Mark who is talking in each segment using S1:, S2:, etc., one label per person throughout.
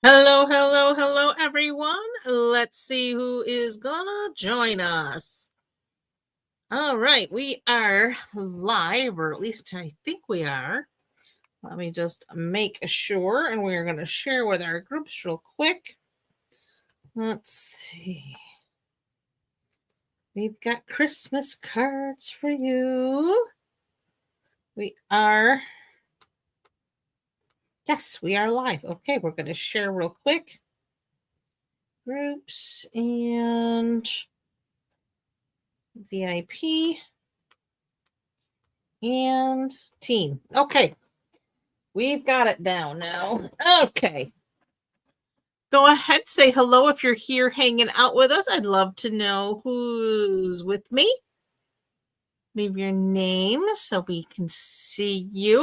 S1: Hello, hello, hello, everyone. Let's see who is gonna join us. All right, we are live, or at least I think we are. Let me just make sure, and we're going to share with our groups real quick. Let's see. We've got Christmas cards for you. We are, yes, we are live. Okay, we're going to share real quick. Groups and VIP and team. Okay, we've got it down now. Okay. Go ahead, say hello if you're here hanging out with us. I'd love to know who's with me. Leave your name so we can see you.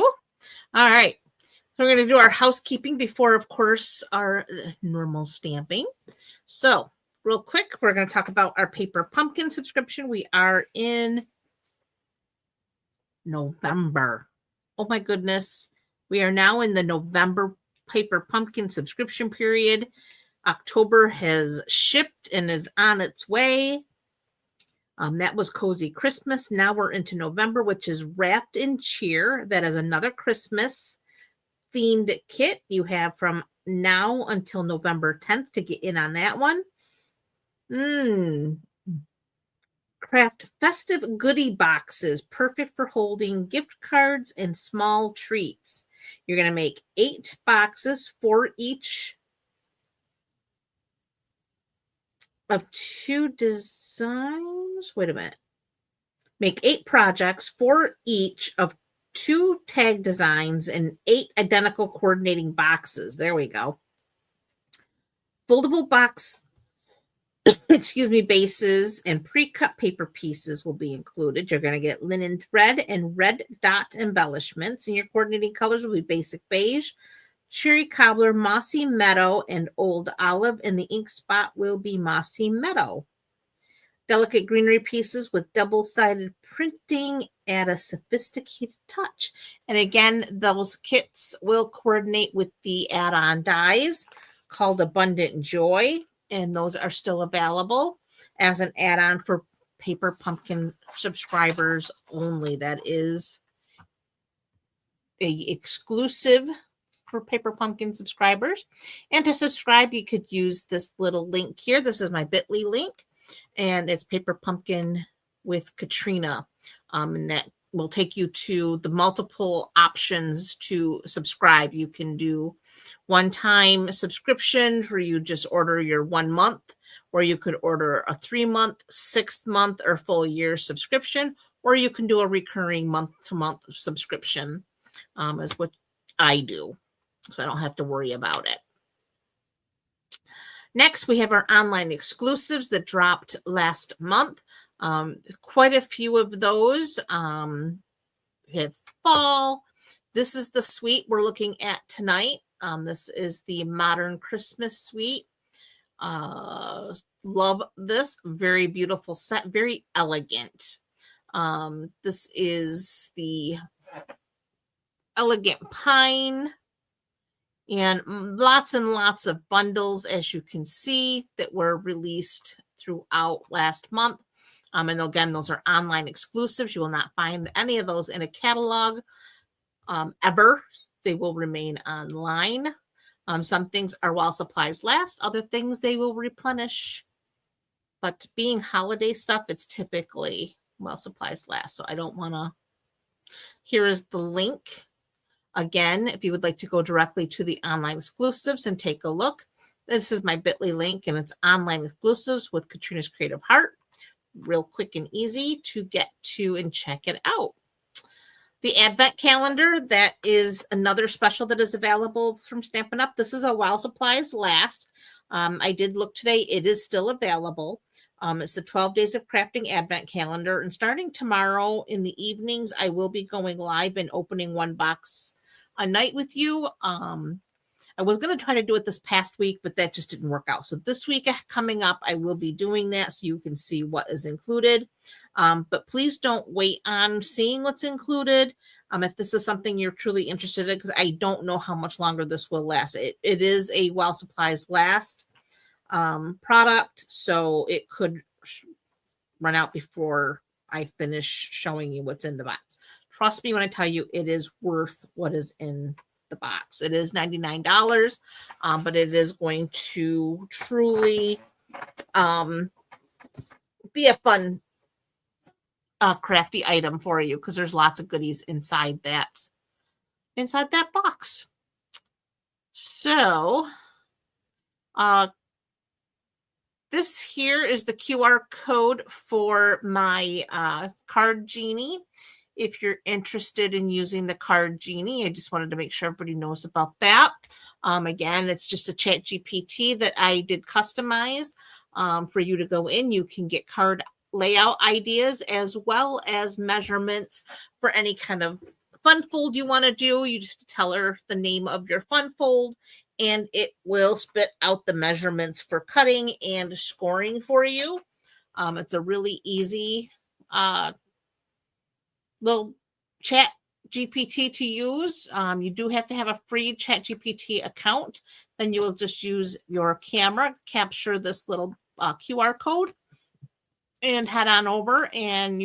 S1: All right. So we're going to do our housekeeping before, of course, our normal stamping. So real quick, we're going to talk about our paper pumpkin subscription. We are in November. Oh my goodness. We are now in the November paper pumpkin subscription period. October has shipped and is on its way. That was Cozy Christmas. Now we're into November, which is Wrapped in Cheer. That is another Christmas themed kit. You have from now until November 10th to get in on that one. Craft festive goodie boxes, perfect for holding gift cards and small treats. You're going to make 8 boxes for each of 2 designs. Wait a minute. Make 8 projects for each of 2 tag designs and 8 identical coordinating boxes. There we go. Foldable box bases and pre-cut paper pieces will be included. You're going to get linen thread and red dot embellishments, and your coordinating colors will be basic beige, cherry cobbler, mossy meadow, and old olive, and the ink spot will be mossy meadow. Delicate greenery pieces with double-sided printing add a sophisticated touch. And again, those kits will coordinate with the add-on dies called Abundant Joy, and those are still available as an add-on for Paper Pumpkin subscribers only. That is a exclusive for Paper Pumpkin subscribers. And to subscribe, you could use this little link here. This is my bit.ly link, and it's Paper Pumpkin with Katrina. And that will take you to the multiple options to subscribe. You can do one-time subscriptions where you just order your 1 month, or you could order a 3-month, 6-month, or full year subscription, or you can do a recurring month-to-month subscription, is what I do. So I don't have to worry about it. Next, we have our online exclusives that dropped last month. Quite a few of those. We have fall. This is the suite we're looking at tonight. This is the Modern Christmas suite. Love this. Very beautiful set. Very elegant. This is the Elegant Pine. And lots of bundles, as you can see, that were released throughout last month. And again, those are online exclusives. You will not find any of those in a catalog ever. They will remain online. Some things are while supplies last. Other things they will replenish. But being holiday stuff, it's typically while supplies last. So I don't want to. Here is the link. Again, if you would like to go directly to the online exclusives and take a look, this is my bit.ly link, and it's online exclusives with Katrina's Creative Heart. Real quick and easy to get to and check it out. The Advent Calendar, that is another special that is available from Stampin' Up. This is a while supplies last. I did look today. It is still available. It's the 12 Days of Crafting Advent Calendar. And starting tomorrow in the evenings, I will be going live and opening 1 box a night with you. I was going to try to do it this past week, but that just didn't work out. So this week coming up, I will be doing that so you can see what is included. But please don't wait on seeing what's included. if this is something you're truly interested in, because I don't know how much longer this will last. It is a while supplies last product, so it could run out before I finish showing you what's in the box. Trust me when I tell you it is worth what is in the box. It is $99, but it is going to truly be a fun crafty item for you, because there's lots of goodies inside that box. So this here is the QR code for my card genie. If you're interested in using the card genie, I just wanted to make sure everybody knows about that. Again, it's just a chat GPT that I did customize for you to go in. You can get card layout ideas as well as measurements for any kind of fun fold you want to do. You just tell her the name of your fun fold, and it will spit out the measurements for cutting and scoring for you. It's a really easy little chat GPT to use. You do have to have a free chat GPT account. Then you will just use your camera, capture this little QR code, and head on over, and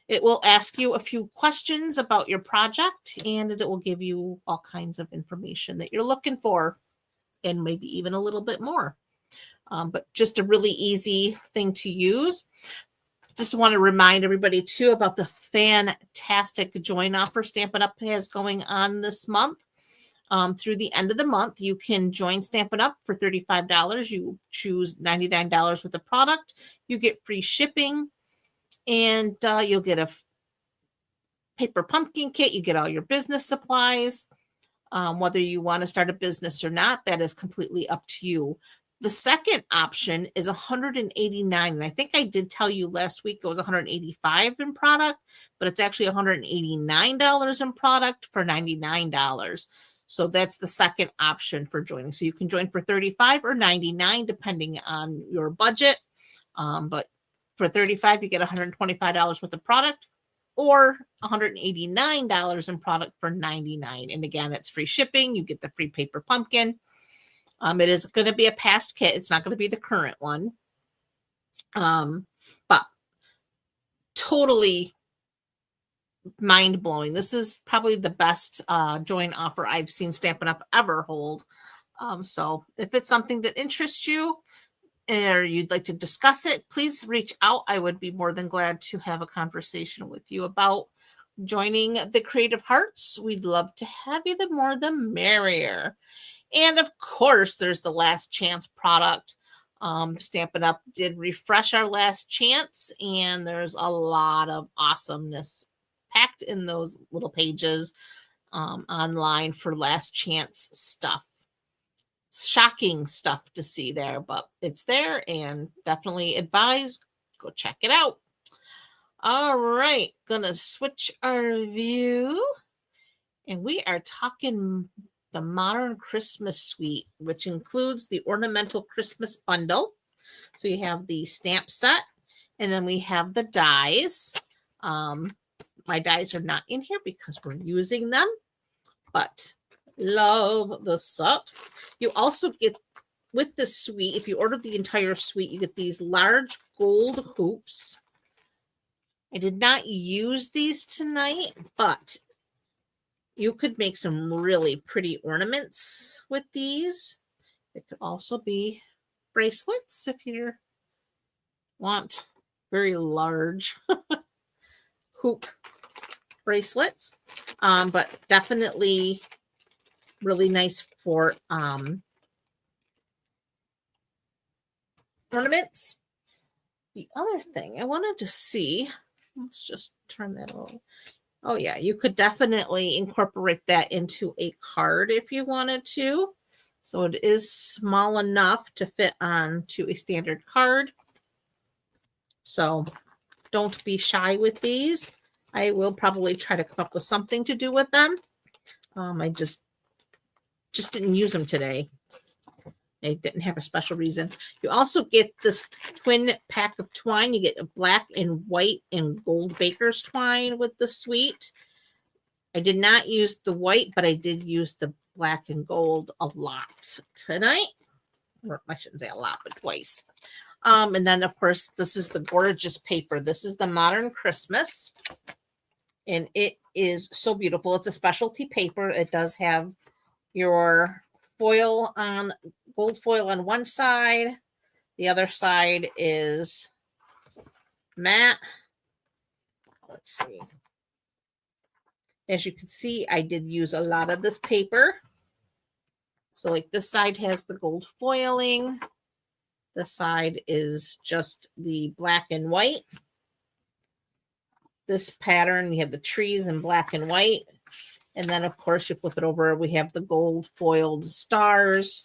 S1: it will ask you a few questions about your project, and it will give you all kinds of information that you're looking for, and maybe even a little bit more. But just a really easy thing to use. Just want to remind everybody too about the fantastic join offer Stampin' Up has going on this month. Through the end of the month, you can join Stampin' Up for $35. You choose $99 worth of product. You get free shipping, and you'll get a paper pumpkin kit. You get all your business supplies. Whether you want to start a business or not, that is completely up to you. The second option is $189, and I think I did tell you last week it was $185 in product, but it's actually $189 in product for $99. So that's the second option for joining. So you can join for $35 or $99 depending on your budget. But for $35, you get $125 worth of product, or $189 in product for $99. And again, it's free shipping. You get the free paper pumpkin. It is going to be a past kit. It's not going to be the current one. But totally mind-blowing. This is probably the best join offer I've seen Stampin' Up ever hold. So if it's something that interests you or you'd like to discuss it, please reach out. I would be more than glad to have a conversation with you about joining the Creative Hearts. We'd love to have you. The more the merrier. And of course, there's the last chance product. Stampin' Up did refresh our last chance, and there's a lot of awesomeness packed in those little pages online for last chance stuff. Shocking stuff to see there, but it's there, and definitely advise, go check it out. All right, gonna switch our view, and we are talking the Modern Christmas Suite, which includes the Ornamental Christmas Bundle. So you have the stamp set, and then we have the dies. My dies are not in here because we're using them, but love the set. You also get, with the suite, if you order the entire suite, you get these large gold hoops. I did not use these tonight, but you could make some really pretty ornaments with these. It could also be bracelets if you want very large hoop bracelets. But definitely really nice for ornaments. The other thing I wanted to see, let's just turn that over. Oh yeah, you could definitely incorporate that into a card if you wanted to. So it is small enough to fit onto a standard card. So don't be shy with these. I will probably try to come up with something to do with them. I just didn't use them today. I didn't have a special reason. You also get this twin pack of twine. You get a black and white and gold baker's twine with the suite. I did not use the white, but I did use the black and gold a lot tonight. Or I shouldn't say a lot, but twice. And then, of course, this is the gorgeous paper. This is the Modern Christmas. And it is so beautiful. It's a specialty paper. It does have your foil on, gold foil on one side. The other side is matte. Let's see. As you can see, I did use a lot of this paper. So like this side has the gold foiling. This side is just the black and white. This pattern, you have the trees in black and white. And then, of course, you flip it over, we have the gold foiled stars.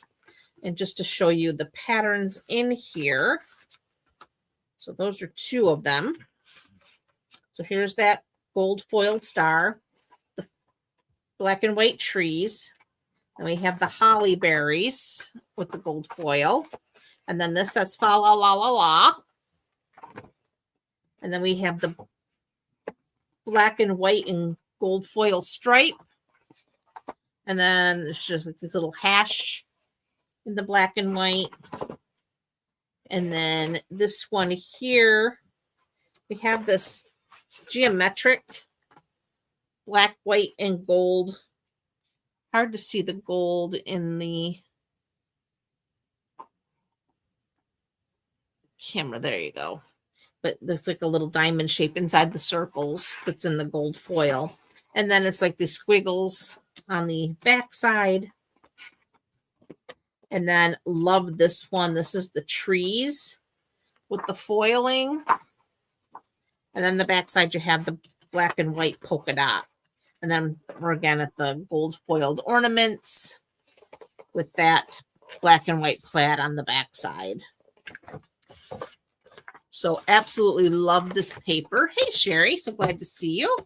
S1: And just to show you the patterns in here. So those are two of them. So here's that gold foiled star, the black and white trees. And we have the holly berries with the gold foil. And then this says fa la la la la. And then we have the black and white and gold foil stripe. And then it's just like this little hash in the black and white. And then this one here, we have this geometric black, white, and gold. Hard to see the gold in the camera. There you go. But there's like a little diamond shape inside the circles that's in the gold foil. And then it's like the squiggles on the back side. And then love this one. This is the trees with the foiling. And then the back side, you have the black and white polka dot. And then we're again at the gold foiled ornaments with that black and white plaid on the back side. So absolutely love this paper. Hey, Sherry, so glad to see you.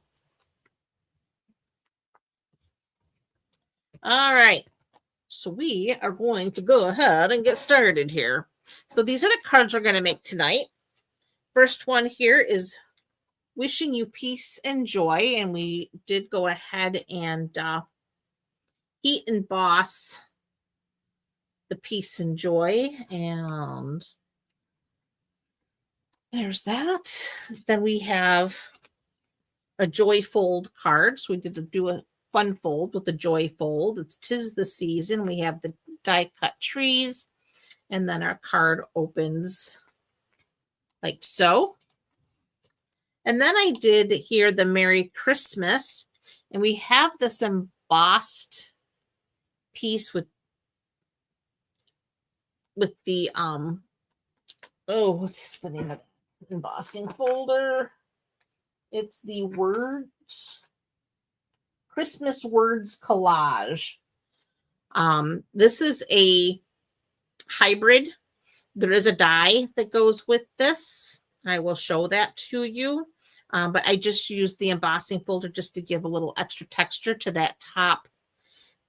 S1: All right. So we are going to go ahead and get started here. So these are the cards we're going to make tonight. First one here is wishing you peace and joy. And we did go ahead and heat emboss the peace and joy. And there's that. Then we have a joy fold card. So we did do a fun fold with the joy fold. It's 'tis the season. We have the die cut trees. And then our card opens like so. And then I did here the Merry Christmas. And we have this embossed piece with the what's the name of the embossing folder? It's the words, Christmas words collage. This is a hybrid. There is a die that goes with this. I will show that to you. But I just used the embossing folder just to give a little extra texture to that top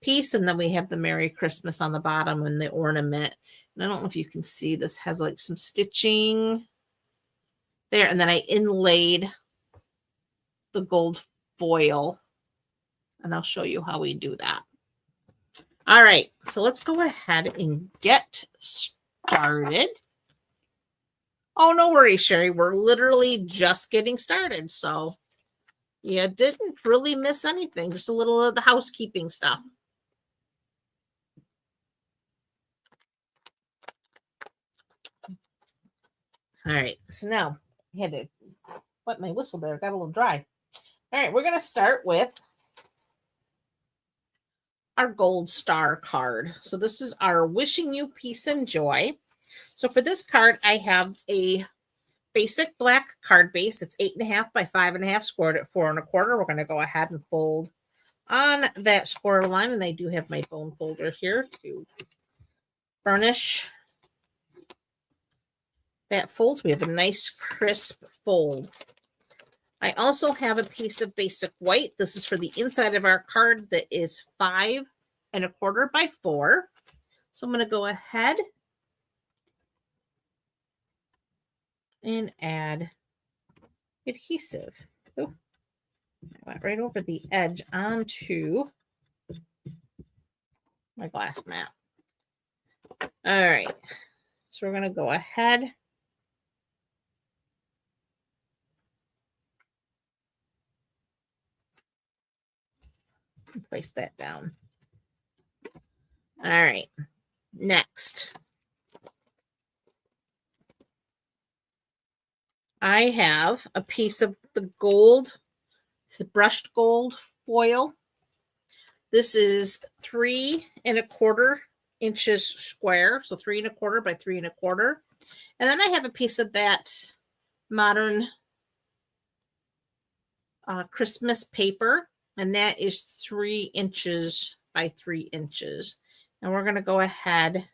S1: piece. And then we have the Merry Christmas on the bottom and the ornament. And I don't know if you can see, this has like some stitching there. And then I inlaid the gold foil. And I'll show you how we do that. All right, so let's go ahead and get started. Oh, no worries, Sherry. We're literally just getting started. So you didn't really miss anything. Just a little of the housekeeping stuff. All right, so now I had to wet my whistle there. Got a little dry. All right, we're going to start with our gold star card. So this is our wishing you peace and joy. So for this card, I have a basic black card base. It's 8.5 by 5.5, scored at 4 1/4. We're going to go ahead and fold on that score line. And I do have my bone folder here to burnish that fold. So we have a nice crisp fold. I also have a piece of basic white. This is for the inside of our card that is 5 1/4 by 4. So I'm going to go ahead and add adhesive. Ooh. I went right over the edge onto my glass mat. All right. So we're going to go ahead and place that down. All right. Next, I have a piece of the gold. It's the brushed gold foil. This is 3¼ inches square. So 3¼ by 3¼ And then I have a piece of that modern Christmas paper, and that is 3 inches by 3 inches. And we're going to go ahead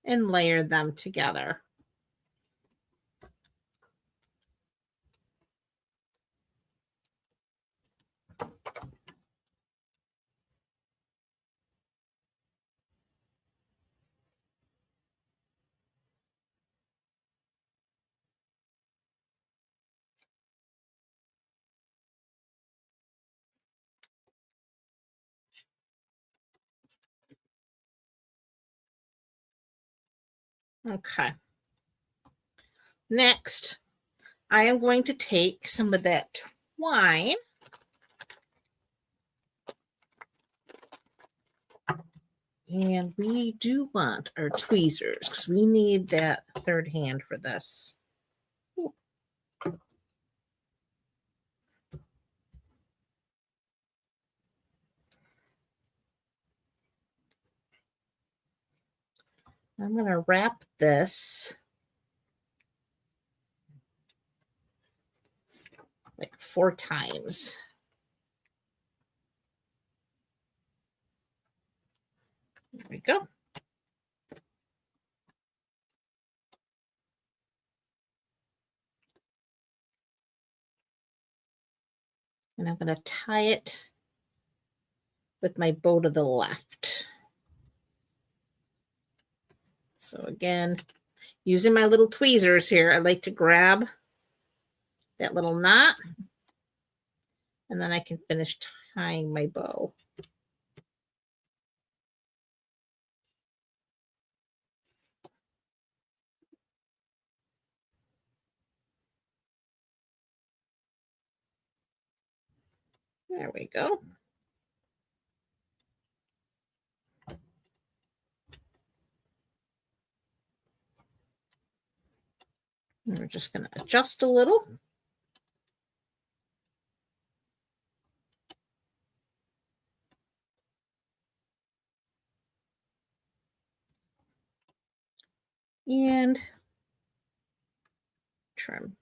S1: and layer them together. Okay. Next, I am going to take some of that twine and we do want our tweezers because we need that third hand for this. Ooh. I'm going to wrap this like 4 times. There we go. And I'm going to tie it with my bow to the left. So again, using my little tweezers here, I like to grab that little knot, and then I can finish tying my bow. There we go. And we're just going to adjust a little. And trim.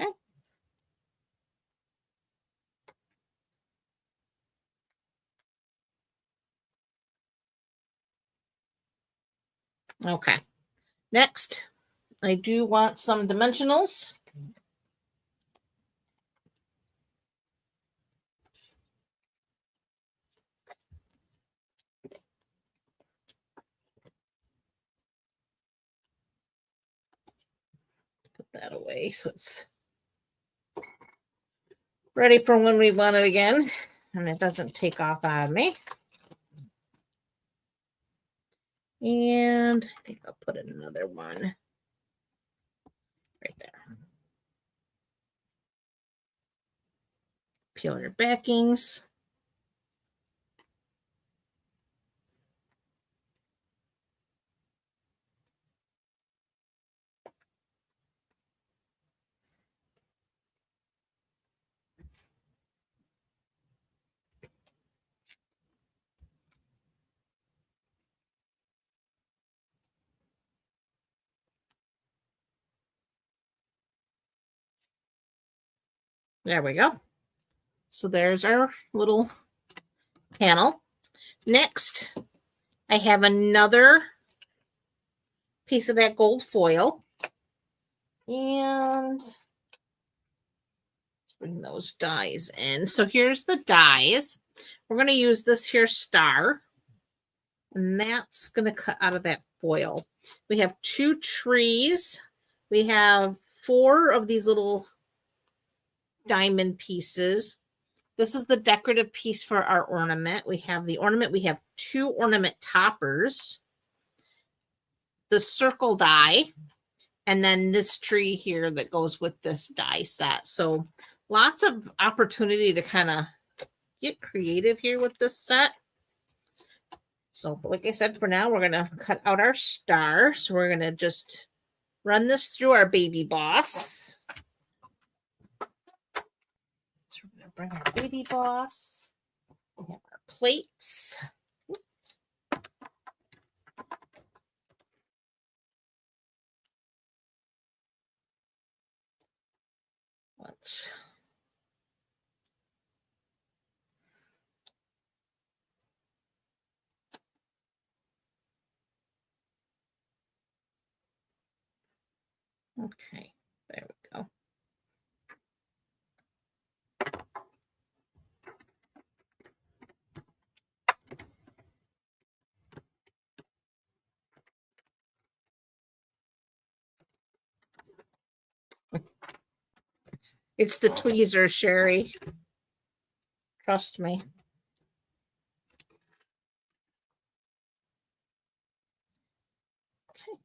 S1: Okay. Okay. Next, I do want some dimensionals. Put that away so it's ready for when we want it again, and it doesn't take off on me. And I think I'll put another one right there. Peel your backings. There we go. So there's our little panel. Next, I have another piece of that gold foil. And let's bring those dies in. So here's the dies. We're going to use this here star. And that's going to cut out of that foil. We have 2 trees. We have 4 of these little diamond pieces. This is the decorative piece for our ornament. We have the ornament. We have 2 ornament toppers, the circle die, and then this tree here that goes with this die set. So lots of opportunity to kind of get creative here with this set. So like I said, for now, we're going to cut out our star. So we're going to just run this through our baby boss. So we're going to bring our baby boss. We have our plates. Let's okay, there we go. It's the tweezer, Sherry. Trust me. Okay.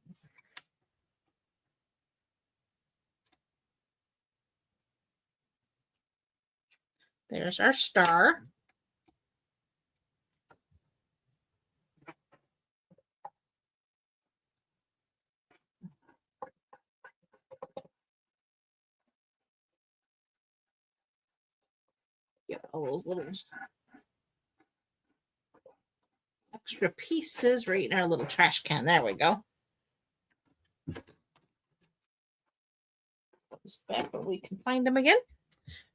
S1: There's our star. Get all those little extra pieces right in our little trash can. There we go. Put this back where we can find them again.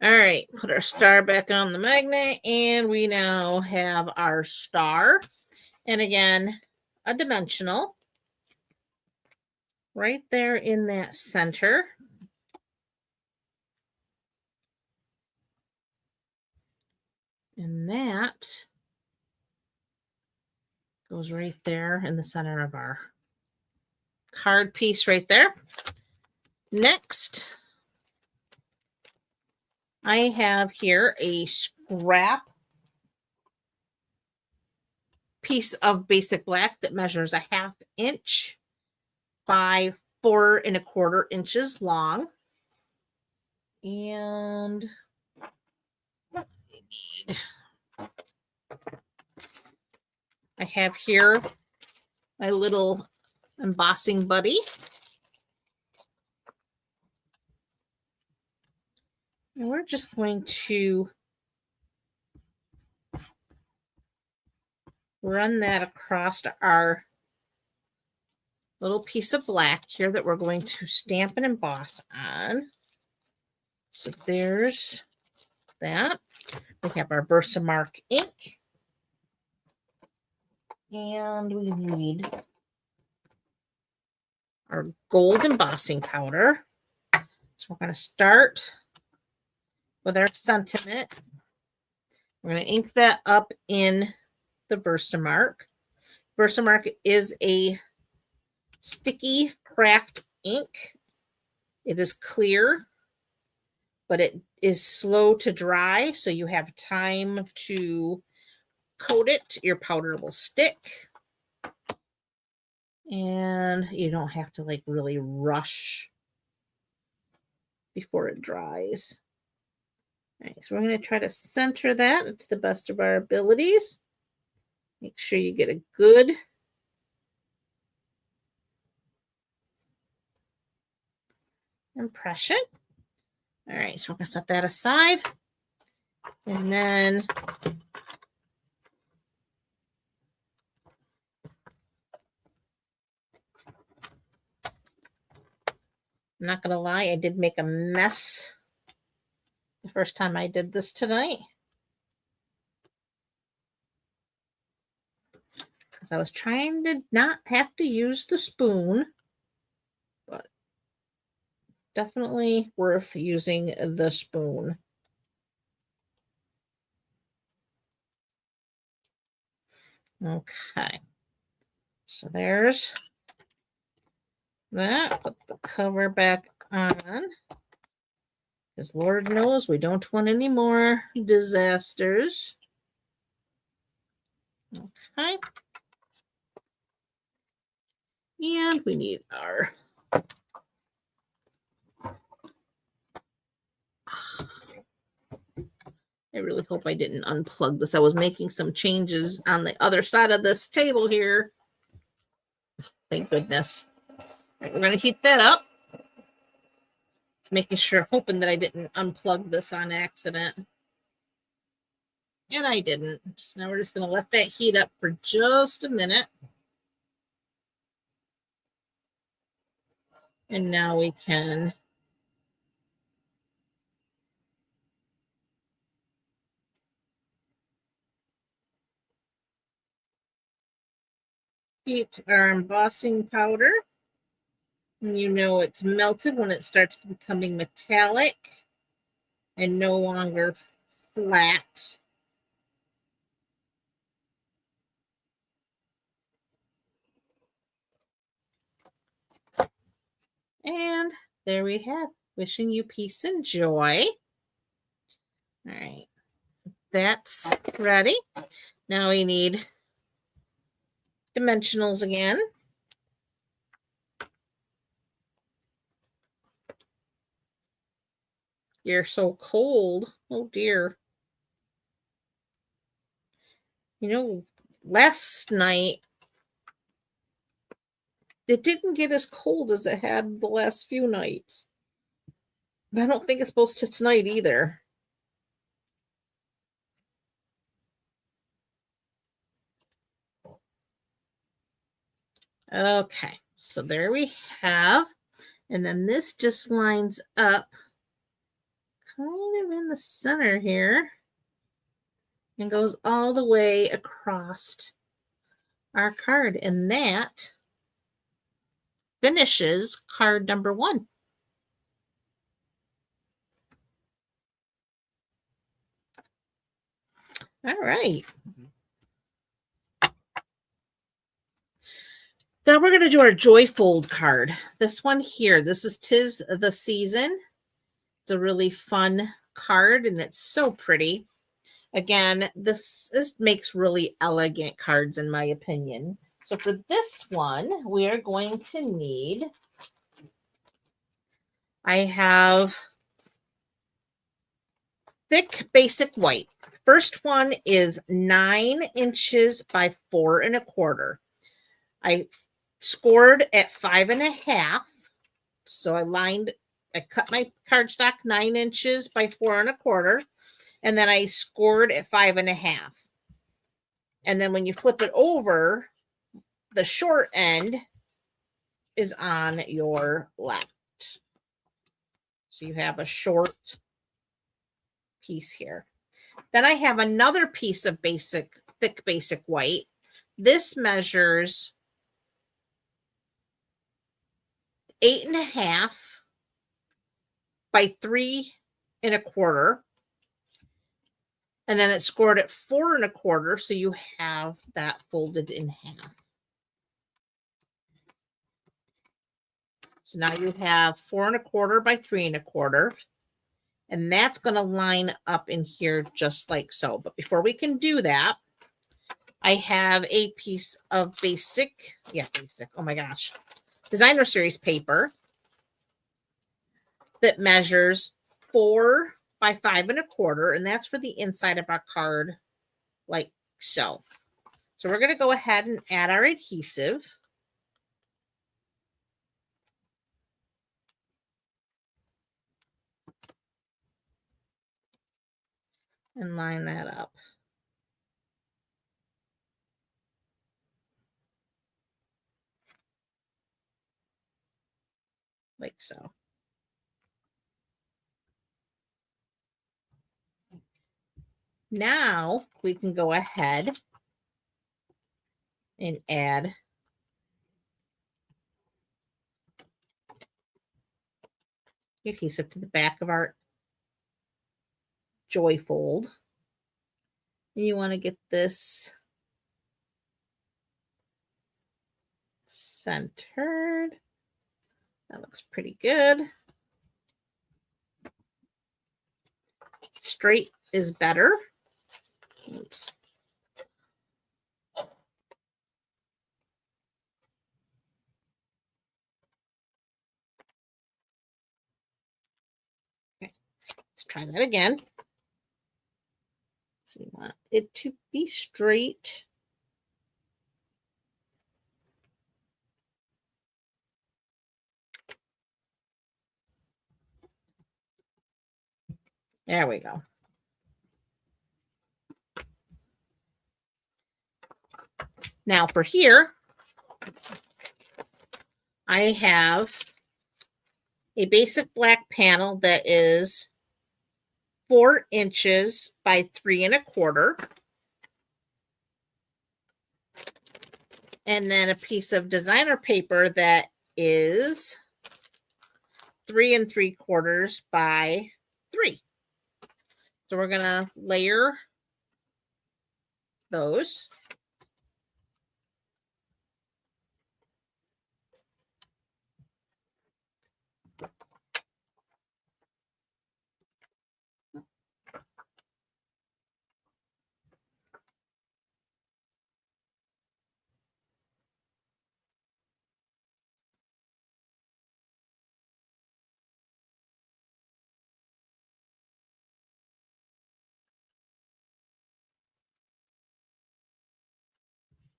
S1: All right, put our star back on the magnet, and we now have our star. And again, a dimensional right there in that center. And that goes right there in the center of our card piece right there. Next, I have here a scrap piece of basic black that measures a 1/2 inch by 4 1/4 inches long. And I have here my little embossing buddy. And we're just going to run that across our little piece of black here that we're going to stamp and emboss on. So there's that. We have our Versamark ink. And we need our gold embossing powder. So we're going to start with our sentiment. We're going to ink that up in the Versamark. Versamark is a sticky craft ink. It is clear, but it is slow to dry, so you have time to coat it. Your powder will stick. And you don't have to like really rush before it dries. All right, so we're going to try to center that to the best of our abilities. Make sure you get a good impression. All right, so we're going to set that aside. And then I'm not going to lie, I did make a mess the first time I did this tonight. Because I was trying to not have to use the spoon, but definitely worth using the spoon. Okay. So there's that. Put the cover back on. Because Lord knows we don't want any more disasters. Okay. And we need our I really hope I didn't unplug this. I was making some changes on the other side of this table here. Thank goodness. Right, we're going to heat that up. It's making sure, hoping that I didn't unplug this on accident. And I didn't. So now we're just going to let that heat up for just a minute. And now we can heat our embossing powder. And you know it's melted when it starts becoming metallic and no longer flat. And there we have. Wishing you peace and joy. All right. That's ready. Now we need dimensionals again. You're so cold. Oh dear. You know, last night it didn't get as cold as it had the last few nights. I don't think it's supposed to tonight either. Okay, so there we have. And then this just lines up kind of in the center here and goes all the way across our card. And that finishes card number 1. All right. Now we're going to do our Joy Fold card. This one here, this is 'Tis the Season. It's a really fun card and it's so pretty. Again, this makes really elegant cards in my opinion. So for this one, we are going to need, I have thick basic white. First one is 9 inches by 4 1/4. I scored at 5 1/2. So I cut my cardstock 9 inches by 4 1/4. And then I scored at 5 1/2. And then when you flip it over, the short end is on your left. So you have a short piece here. Then I have another piece of thick basic white. This measures 8 1/2 by 3 1/4. And then it's scored at 4 1/4. So you have that folded in half. So now you have 4 1/4 by 3 1/4. And that's going to line up in here just like so. But before we can do that, I have a piece of basic, oh my gosh, designer series paper that measures 4 by 5 1/4. And that's for the inside of our card, like so. So we're going to go ahead and add our adhesive. And line that up. Like so. Now we can go ahead and add adhesive to the back of our Joy Fold. And you want to get this centered. That looks pretty good. Straight is better. Oops. Okay, let's try that again. So you want it to be straight. There we go. Now for here, I have a basic black panel that is 4 inches by 3 1/4. And then a piece of designer paper that is 3 3/4 by 3. So we're gonna layer those.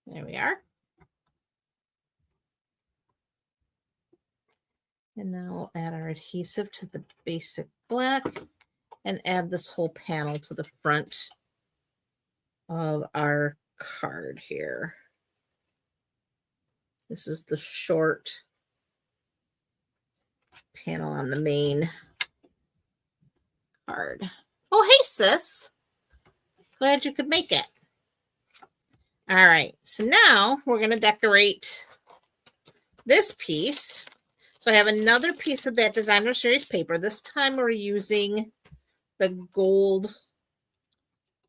S1: There we are. And now we'll add our adhesive to the basic black and add this whole panel to the front of our card here. This is the short panel on the main card. Oh, hey, sis. Glad you could make it. All right, so now we're going to decorate this piece. So I have another piece of that Designer Series paper. This time we're using the gold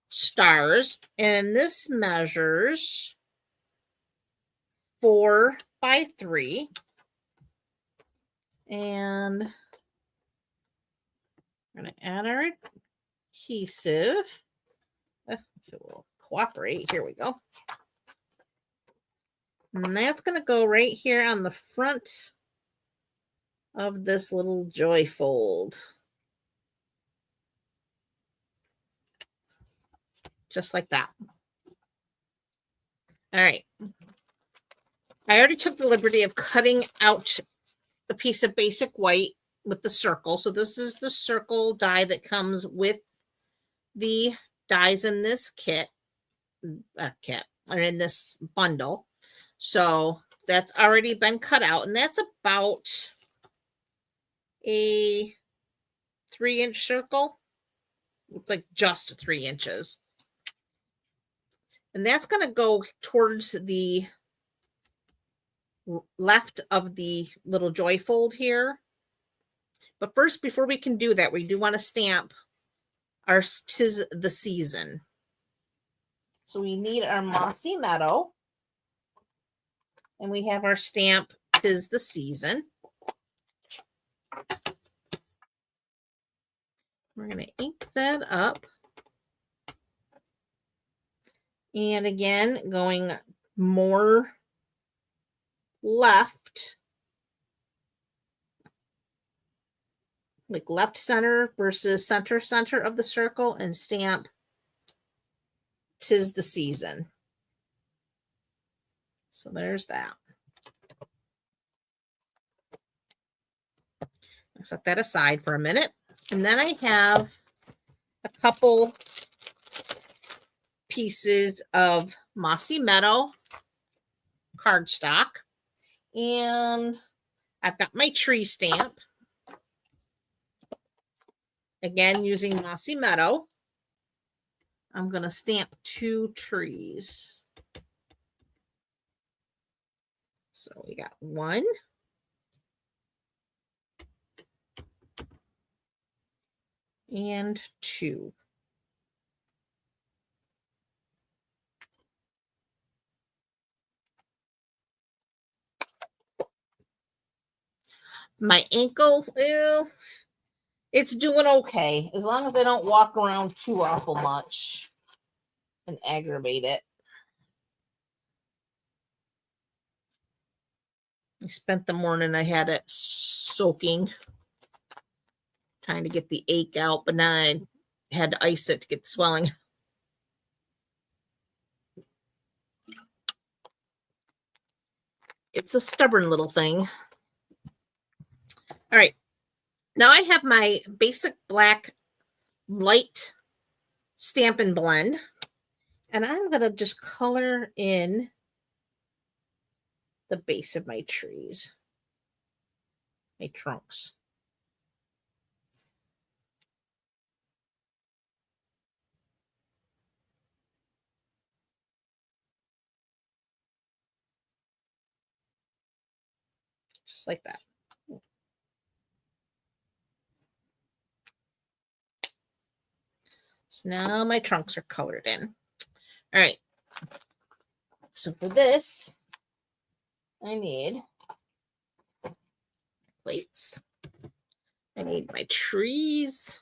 S1: stars, and this measures 4 by 3. And we're going to add our adhesive. If it will cooperate, here we go. And that's going to go right here on the front of this little joy fold. Just like that. All right. I already took the liberty of cutting out a piece of basic white with the circle. So this is the circle die that comes with the dies in this or in this bundle. So that's already been cut out, and that's about a 3-inch circle. It's like just 3 inches. And that's going to go towards the left of the little joy fold here. But first, before we can do that, we do want to stamp our 'Tis the Season. So we need our Mossy Meadow. And we have our stamp 'Tis the Season. We're going to ink that up. And again, going more left, like left center versus center of the circle, and stamp 'Tis the Season. So there's that. I'll set that aside for a minute. And then I have a couple pieces of Mossy Meadow cardstock. And I've got my tree stamp. Again, using Mossy Meadow. I'm going to stamp 2 trees. So we got 1. And 2. My ankle, it's doing okay as long as I don't walk around too awful much and aggravate it. I spent the morning, I had it soaking, trying to get the ache out, but now I had to ice it to get the swelling. It's a stubborn little thing. All right. Now I have my basic black light Stampin' Blend, and I'm going to just color in the base of my trees, my trunks. Just like that. So now my trunks are colored in. All right. So for this, I need plates. I need my trees.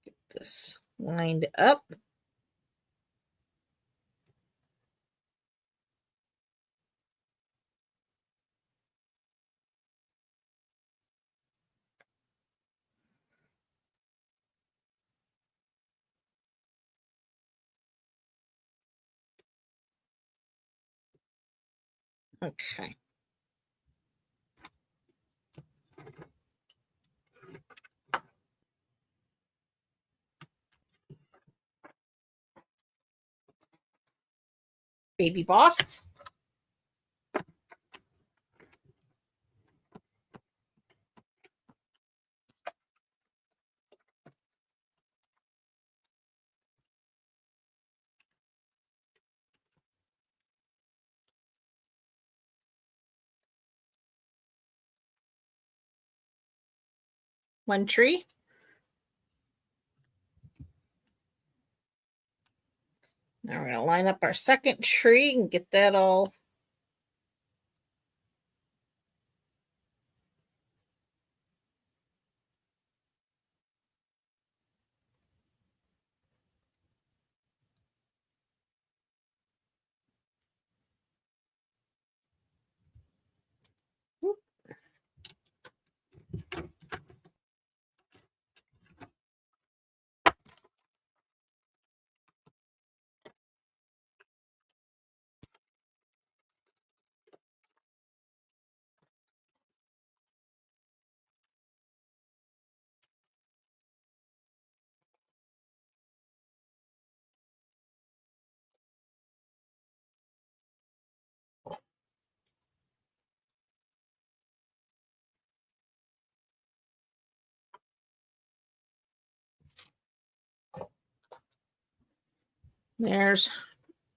S1: Get this lined up. Okay. Baby Boss. One tree. Now we're going to line up our second tree and get that all there's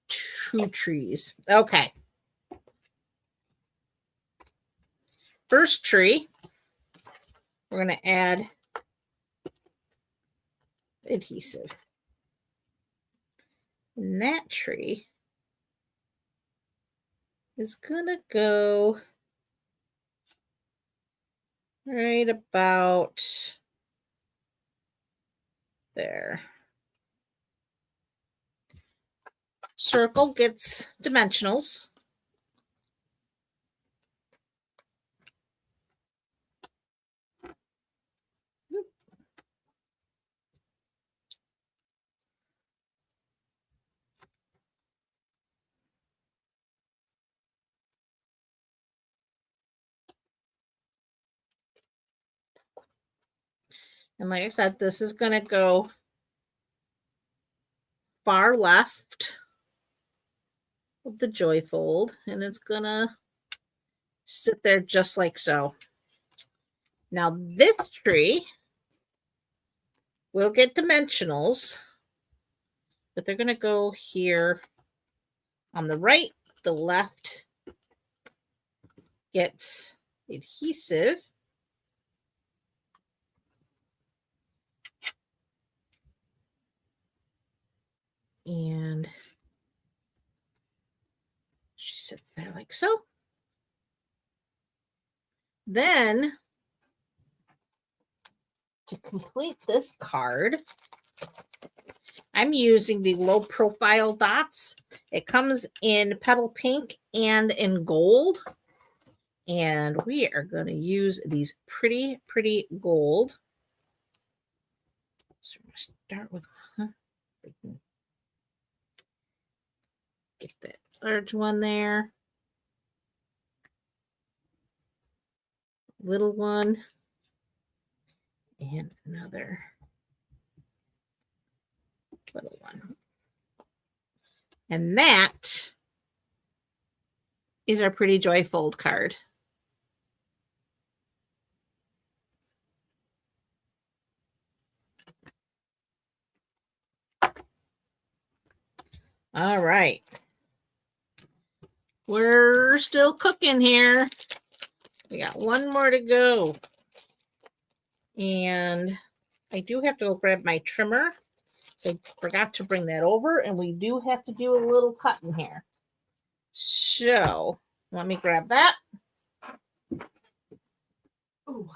S1: two trees. Okay. First tree, we're going to add adhesive. And that tree is going to go right about there. Circle gets dimensionals. And like I said, this is going to go far left of the joy fold, and it's going to sit there just like so. Now this tree will get dimensionals, but they're going to go here on the right. The left gets adhesive. And she sits there like so. Then to complete this card, I'm using the low profile dots. It comes in petal pink and in gold. And we are going to use these pretty gold. So we're going to start with, get that large one there. Little one. And another little one. And that is our Pretty Joy fold card. All right. We're still cooking here. We got one more to go. And I do have to go grab my trimmer. So I forgot to bring that over. And we do have to do a little cutting here. So let me grab that. Ooh.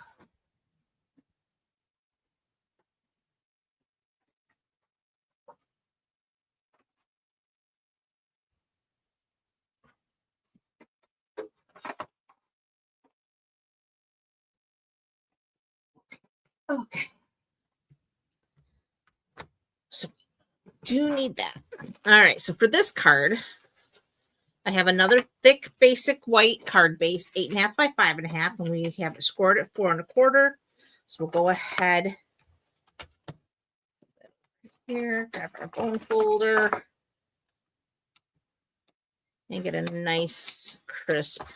S1: Okay. So we do need that. All right. So for this card, I have another thick basic white card base, 8.5 by 5.5, and we have it scored at 4 1/4. So we'll go ahead here, grab our bone folder, and get a nice crisp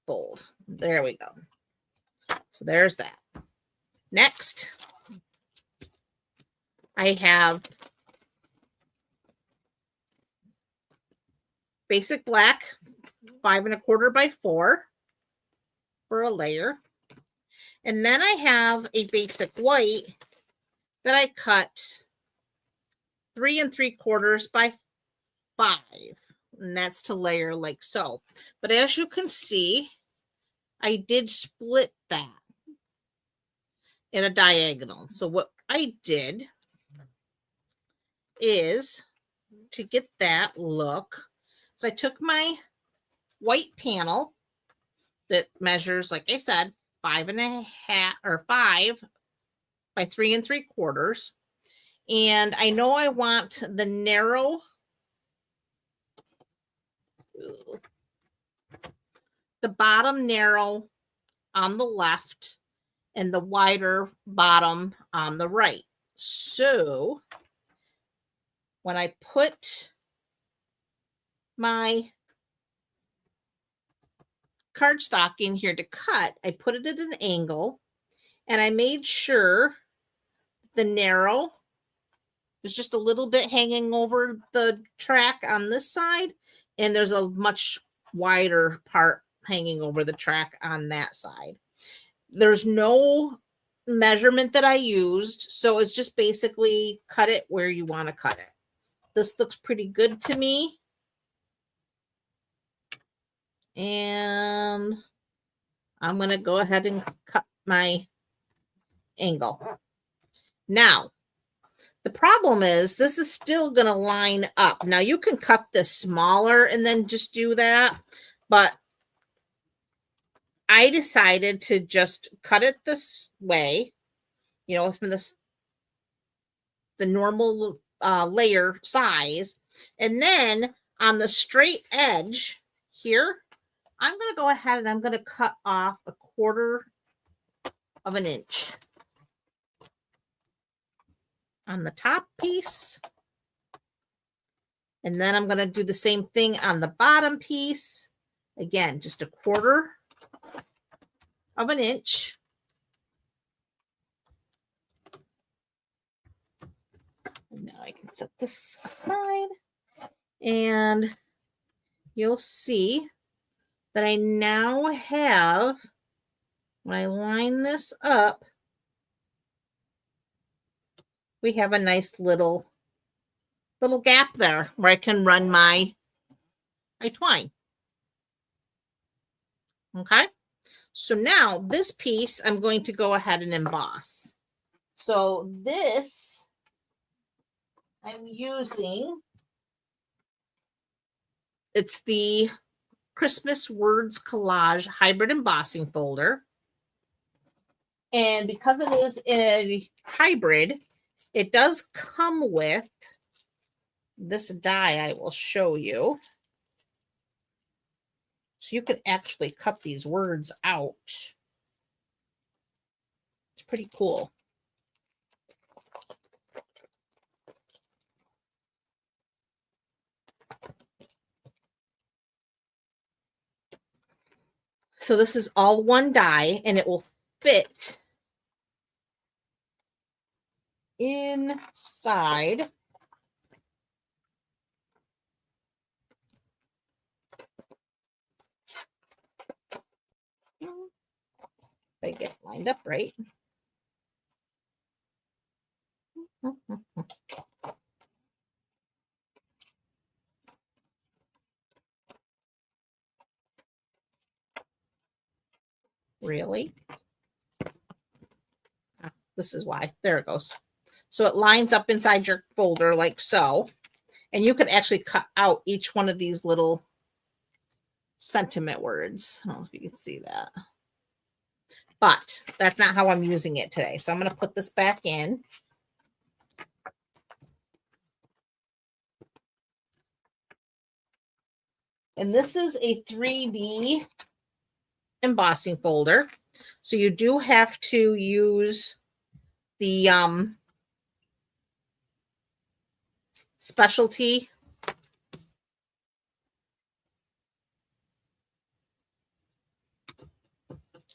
S1: fold. There we go. So there's that. Next, I have basic black, 5 1/4 by 4 for a layer. And then I have a basic white that I cut 3 3/4 by 5. And that's to layer like so. But as you can see, I did split that in a diagonal. So what I did is, to get that look, so I took my white panel that measures, like I said, 5.5 or 5 by 3 3/4. And I know I want the narrow, the bottom narrow on the left and the wider bottom on the right. So when I put my cardstock in here to cut, I put it at an angle and I made sure the narrow was just a little bit hanging over the track on this side, and there's a much wider part hanging over the track on that side. There's no measurement that I used, so it's just basically cut it where you want to cut it. This looks pretty good to me. And I'm going to go ahead and cut my angle. Now, the problem is this is still going to line up. Now, you can cut this smaller and then just do that, but I decided to just cut it this way, you know, from this, the normal layer size. And then on the straight edge here, I'm going to go ahead and I'm going to cut off 1/4 of an inch on the top piece. And then I'm going to do the same thing on the bottom piece. Again, just 1/4 of an inch. And now I can set this aside. And you'll see that I now have, when I line this up, we have a nice little little gap there where I can run my twine. Okay. So now this piece, I'm going to go ahead and emboss. So this, I'm using, it's the Christmas Words Collage Hybrid Embossing Folder. And because it is a hybrid, it does come with this die I will show you. So you can actually cut these words out. It's pretty cool. So this is all one die, and it will fit inside if I get lined up right. Really? Ah, this is why. There it goes. So it lines up inside your folder like so. And you can actually cut out each one of these little sentiment words. I don't know if you can see that. But that's not how I'm using it today. So I'm going to put this back in. And this is a 3D embossing folder. So you do have to use the specialty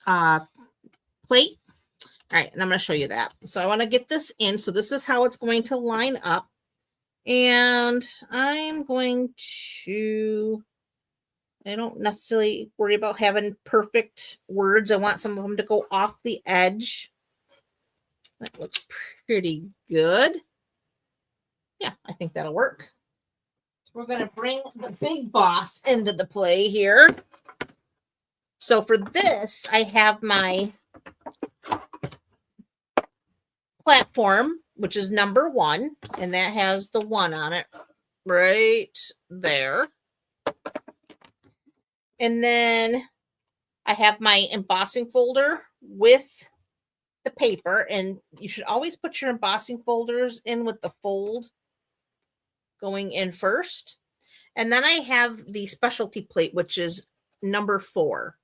S1: plate. All right, and I'm going to show you that. So I want to get this in. So this is how it's going to line up. And I'm going to, I don't necessarily worry about having perfect words. I want some of them to go off the edge. That looks pretty good. Yeah, I think that'll work. So we're going to bring the big boss into the play here. So for this, I have my platform, which is number 1, and that has the 1 on it right there. And then I have my embossing folder with the paper, and you should always put your embossing folders in with the fold going in first. And then I have the specialty plate, which is number 4.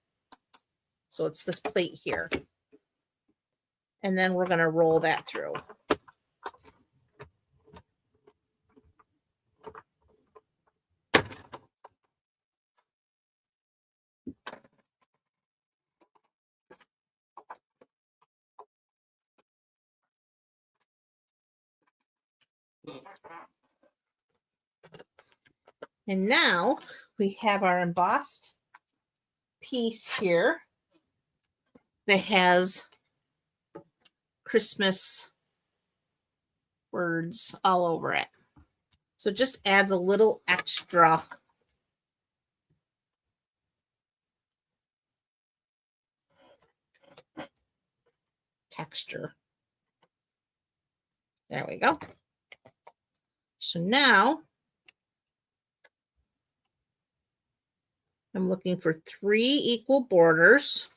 S1: So it's this plate here. And then we're going to roll that through. And now we have our embossed piece here that has Christmas words all over it. So it just adds a little extra texture. There we go. So now I'm looking for 3 equal borders.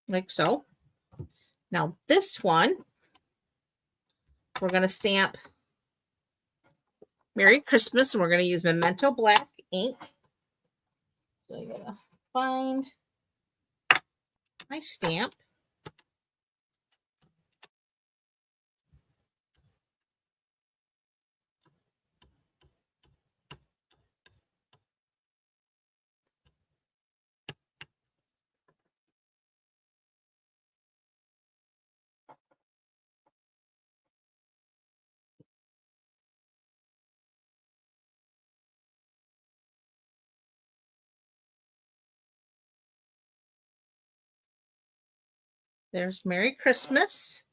S1: Like so. Now this one, we're going to stamp Merry Christmas, and we're going to use Memento Black ink. So I'm going to find my stamp. There's Merry Christmas.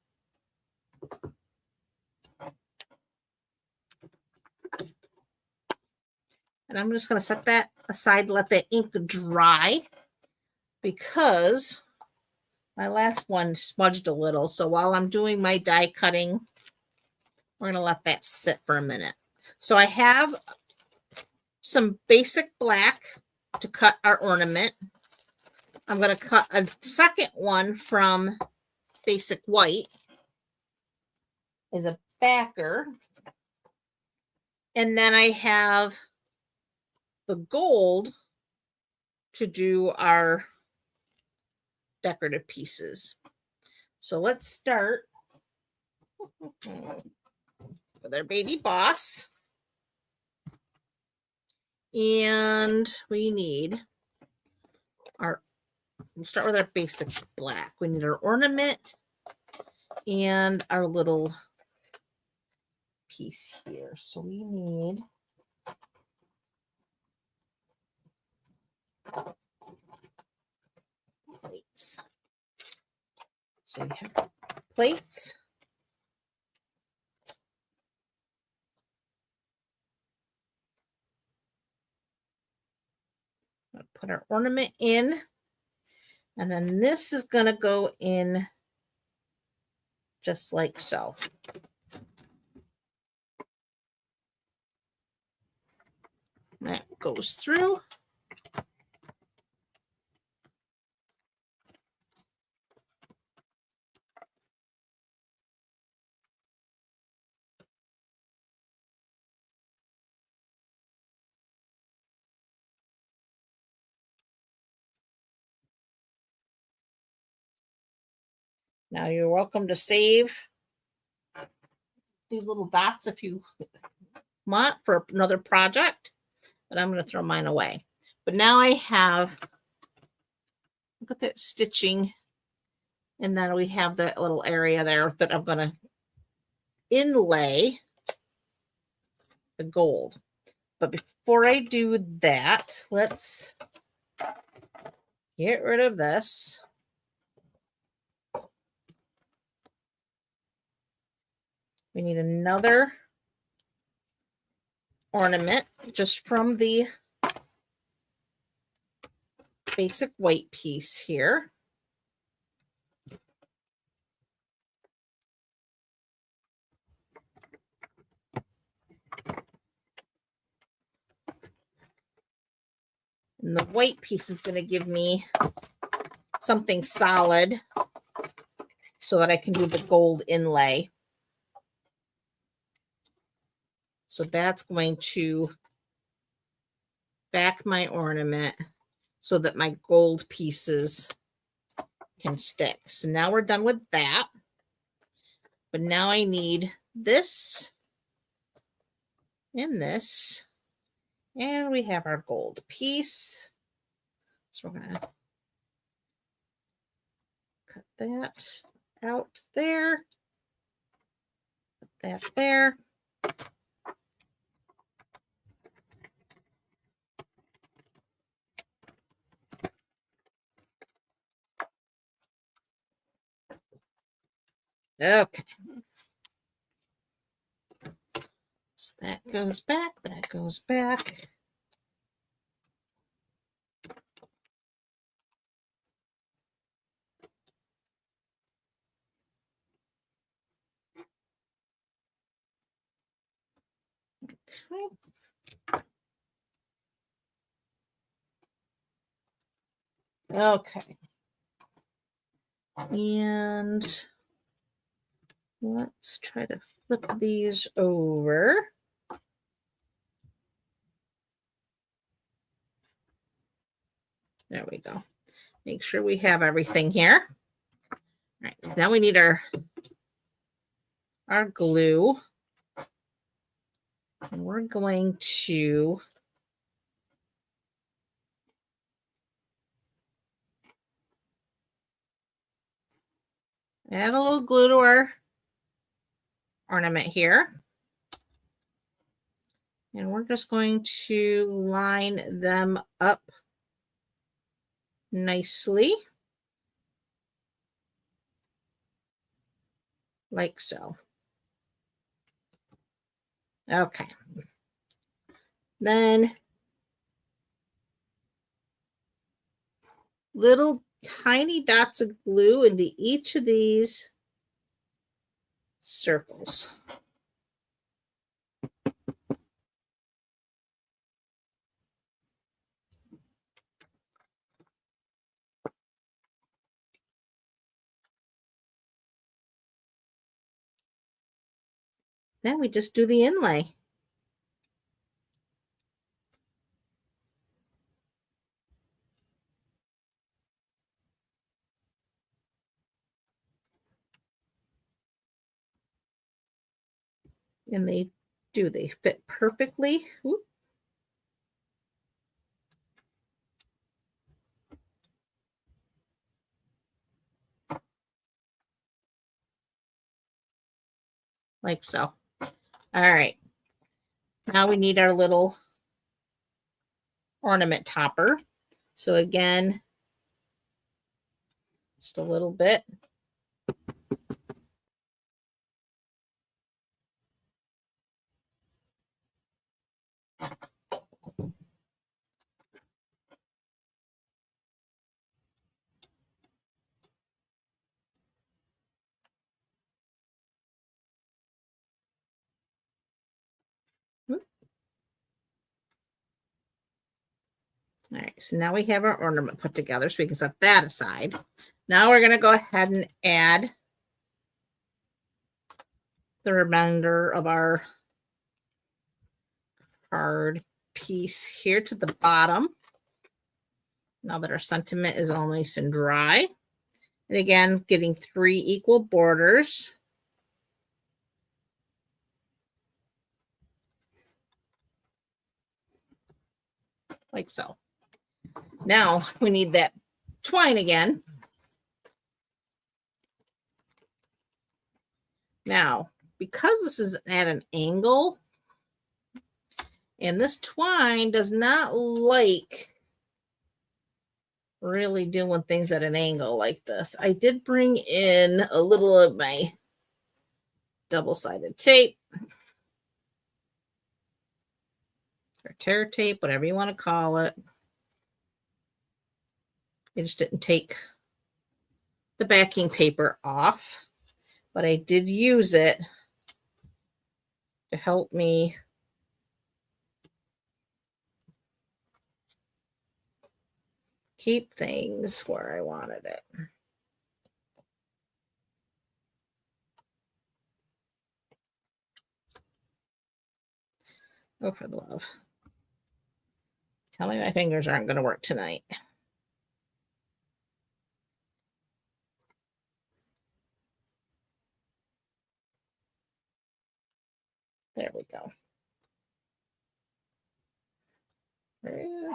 S1: And I'm just going to set that aside, let that ink dry, because my last one smudged a little. So while I'm doing my die cutting, we're going to let that sit for a minute. So I have some basic black to cut our ornament. I'm going to cut a second one from basic white as a backer. And then I have the gold to do our decorative pieces. So let's start with our baby boss. And we need we'll start with our basic black. We need our ornament and our little piece here. So we need plates. So we have plates. Put our ornament in, and then this is going to go in just like so. That goes through. Now you're welcome to save these little dots if you want for another project, but I'm going to throw mine away. But now I have, look at that stitching, and then we have that little area there that I'm going to inlay the gold. But before I do that, let's get rid of this. We need another ornament just from the basic white piece here. And the white piece is going to give me something solid so that I can do the gold inlay. So that's going to back my ornament so that my gold pieces can stick. So now we're done with that. But now I need this and this. And we have our gold piece. So we're going to cut that out there. Put that there. Okay. So that goes back, that goes back. Okay. And let's try to flip these over. There we go. Make sure we have everything here. All right, so now we need our glue. And we're going to add a little glue to our ornament here. And we're just going to line them up nicely. like so. Okay. Then little tiny dots of glue into each of these circles. Then we just do the inlay. And they fit perfectly. Ooh. Like so. All right. Now we need our little ornament topper. So again, just a little bit. All right, so now we have our ornament put together, so we can set that aside. Now we're going to go ahead and add the remainder of our card piece here to the bottom. Now that our sentiment is all nice and dry. And again, getting 3 equal borders. Like so. Now we need that twine again. Now, because this is at an angle, and this twine does not like really doing things at an angle like this, I did bring in a little of my double-sided tape or tear tape, whatever you want to call it. I just didn't take the backing paper off, but I did use it to help me keep things where I wanted it. Oh, for the love. Tell me my fingers aren't going to work tonight. There we go. Okay.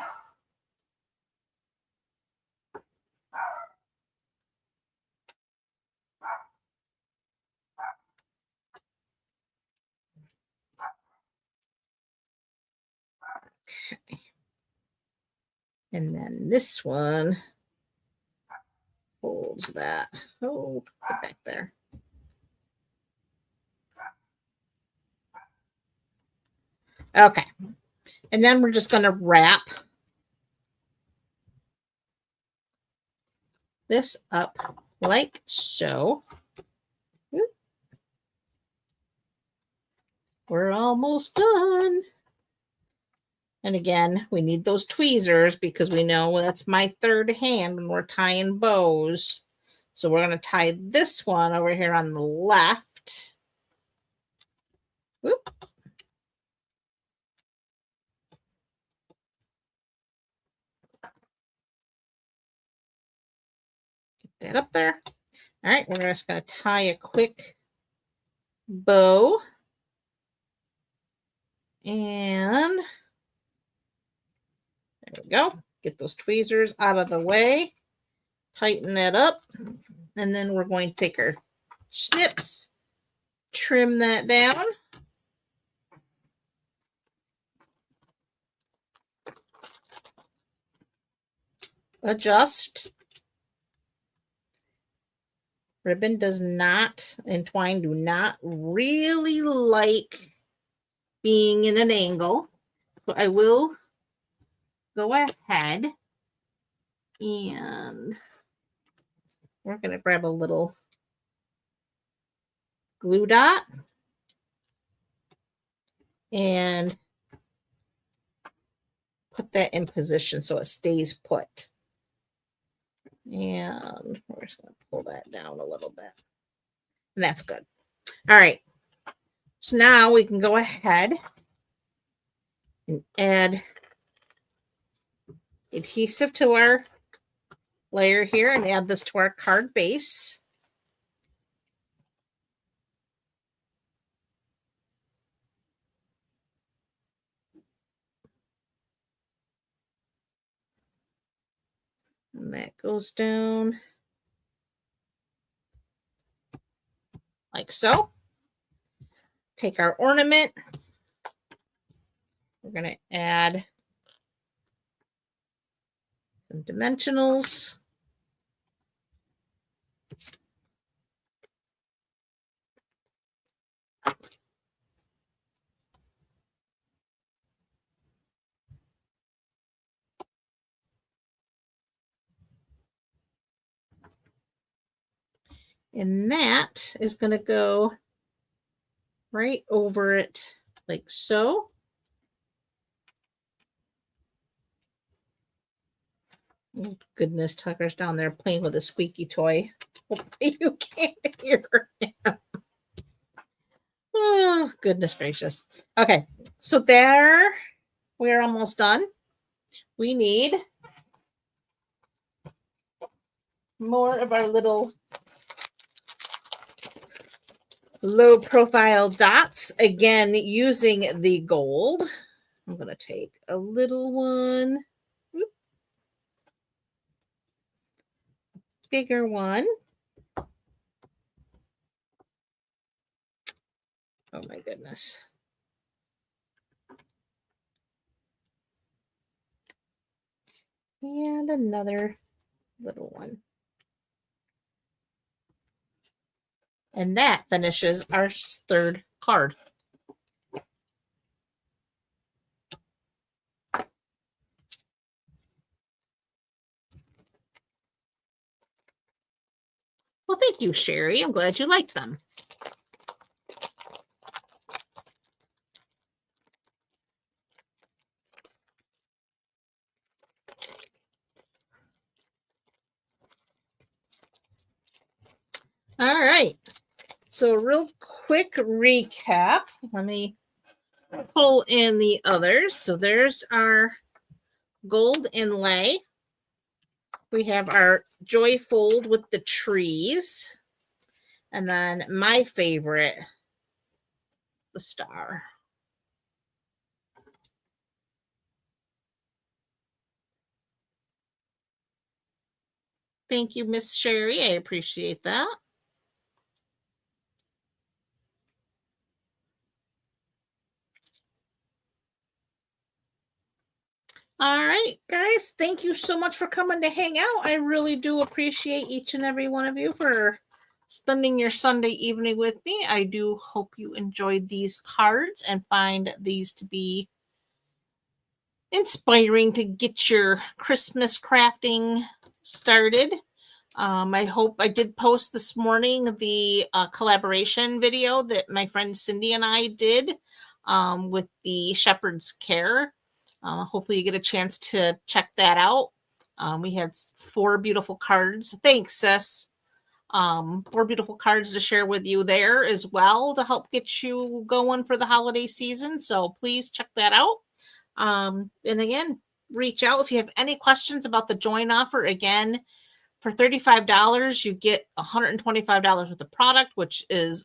S1: And then this one holds that. Oh, get back there. Okay. And then we're just going to wrap this up like so. We're almost done. And again, we need those tweezers because we know that's my third hand when we're tying bows. So we're going to tie this one over here on the left. Whoop. Get that up there. All right, we're just going to tie a quick bow. And there we go. Get those tweezers out of the way. Tighten that up. And then we're going to take our snips, trim that down. Adjust. Ribbon does not, and twine do not really like being in an angle. So I will go ahead and we're going to grab a little glue dot and put that in position so it stays put. And we're just going to pull that down a little bit. And that's good. All right. So now we can go ahead and add adhesive to our layer here and add this to our card base. And that goes down like so. Take our ornament. We're going to add some dimensionals. And that is going to go right over it like so. Oh, goodness, Tucker's down there playing with a squeaky toy. Hopefully you can't hear him. Oh, goodness gracious. Okay, so there, we're almost done. We need more of our little low profile dots. Again, using the gold. I'm going to take a little one. Bigger one. Oh my goodness. And another little one. And that finishes our third card. Well, thank you, Sherry. I'm glad you liked them. All right. So real quick recap. Let me pull in the others. So there's our gold inlay. We have our joy fold with the trees. And then my favorite, the star. Thank you, Miss Sherry. I appreciate that. All right, guys, thank you so much for coming to hang out. I really do appreciate each and every one of you for spending your Sunday evening with me. I do hope you enjoyed these cards and find these to be inspiring to get your Christmas crafting started. I hope I did post this morning the collaboration video that my friend Cindy and I did with the Shepherd's Care. Hopefully you get a chance to check that out. We had 4 beautiful cards. Thanks, sis. 4 beautiful cards to share with you there as well to help get you going for the holiday season. So please check that out. And again, reach out if you have any questions about the join offer. Again, for $35, you get $125 worth of product, which is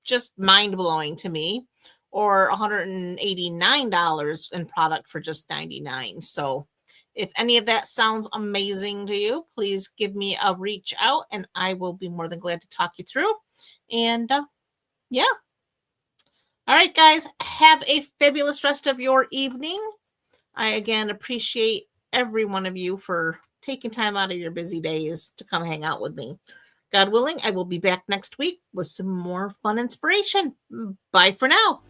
S1: just mind-blowing to me, or $189 in product for just $99. So if any of that sounds amazing to you, please give me a reach out and I will be more than glad to talk you through. And yeah. All right, guys, have a fabulous rest of your evening. I, again, appreciate every one of you for taking time out of your busy days to come hang out with me. God willing, I will be back next week with some more fun inspiration. Bye for now.